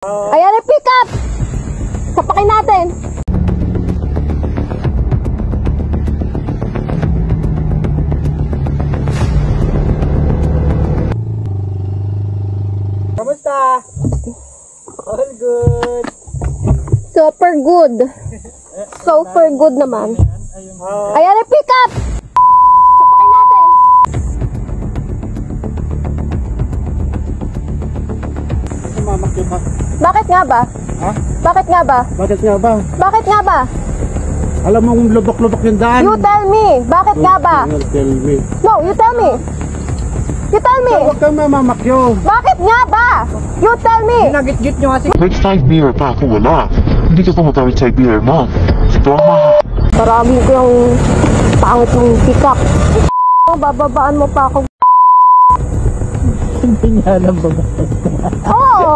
Ayan ang pick up! Sapakin natin! Kamusta? All good. Super good. Super good naman. Ayan ang pick up! Sapakin natin! Mamakyo ka. Bakit nga ba? Ha? Bakit nga ba? Bakit nga ba? Bakit nga ba? Alam mo kung lubok-lubok yung daan. You tell me! Bakit nga ba? Tell me. No, you tell me! You tell me! Huwag kang mamamakyo. Bakit nga ba? You tell me! Nagit-git nyo kasi. Kahit side mirror pa ako wala. Hindi ka pumatawid side mirror mo. Drama. Marami ko yung pangit yung pick up. Bababaan mo pa ako. Hindi nga alam ba ba? Oo!